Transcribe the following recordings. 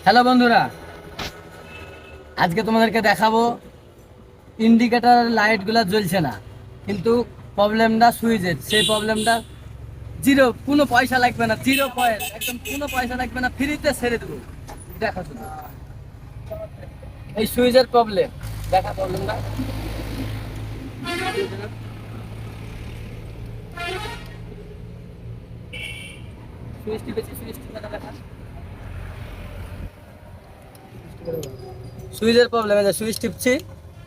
Hello বন্ধুরা, আজকে তোমাদেরকে দেখাবো ইন্ডিকেটর লাইটগুলো জ্বলছে না, কিন্তু প্রবলেমটা সুইচের। সেই প্রবলেমটা জিরো, কোনো পয়সা লাগবে না, 0 পয়েন্ট, একদম কোনো পয়সা লাগবে না, ফ্রিতে ছেড়ে দেবো। দেখা শুধু এই সুইচের প্রবলেম, দেখা প্রবলেমটা। সুইচ টিপেছি, সুইচ টিপে দেখা। সুইচের প্রবলেম, আছে সুইচ টিপছি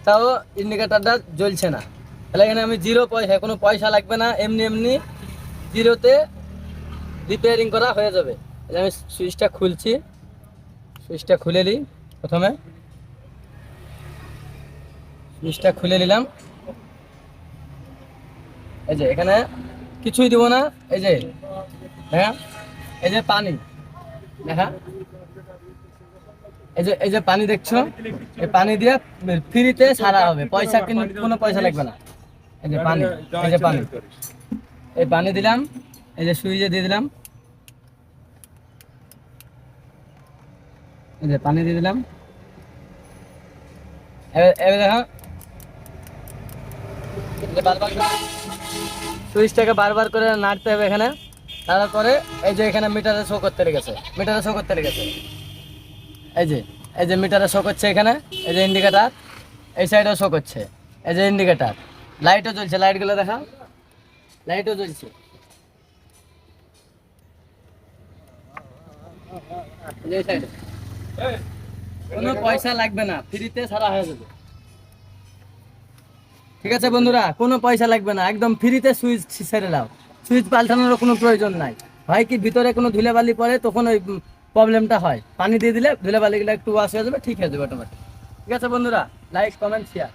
তাও ইন্ডিকেটরটা জ্বলছে না। তাহলে এখানে আমি 0 পয়সা, কোনো পয়সা লাগবে না, এমনি এমনি জিরোতে রিপেয়ারিং করা হয়ে যাবে। তাহলে আমি সুইচটা খুলছি, সুইচটা খুলে নিই। প্রথমে সুইচটা খুলে নিলাম। এই যে এখানে কিছুই দিব না, এই যে হ্যাঁ, এই যে পানি দেখা, এই যে পানি দেখছো, এই পানি দিয়ে ফ্রিতে সারা হবে, পয়সা কোনো পয়সা লাগবে না। এই যে পানি, এই যে পানি, এই পানি দিলাম, এই যে সুইচে দিয়ে দিলাম, এই যে পানি দিয়ে দিলাম। এবার দেখো, সুইচটাকে বারবার করে নাড়তে হবে এখানে। তারপরে এই যে এখানে মিটারে শো করতে লেগেছে, মিটারে শো করতে লেগেছে। এই যে, এই যে মিটারে শো করছে এখানে, এই যে ইন্ডিকেটার, এই সাইডেও শো করছে, এই যে ইন্ডিকেটার। লাইটও জ্বলছে, লাইটগুলো দেখা, লাইটও জ্বলছে। এই সাইডে কোনো পয়সা লাগবে না, ফ্রিতে সারা হয়ে যাবে। ঠিক আছে বন্ধুরা, কোনো পয়সা লাগবে না, একদম ফ্রিতে সুইচ ছেড়ে দাও। সুইচ পাল্টানোর কোনো প্রয়োজন নাই। হয় কি ভিতরে কোনো ধুলাবালি পড়ে, তখন ওই প্রবলেমটা হয়। পানি দিয়ে দিলে ধুলাবালিগুলো একটু ওয়াশ হয়ে যাবে, ঠিক হয়ে যাবে অটোমেটিক। ঠিক আছে বন্ধুরা, লাইক কমেন্ট শেয়ার।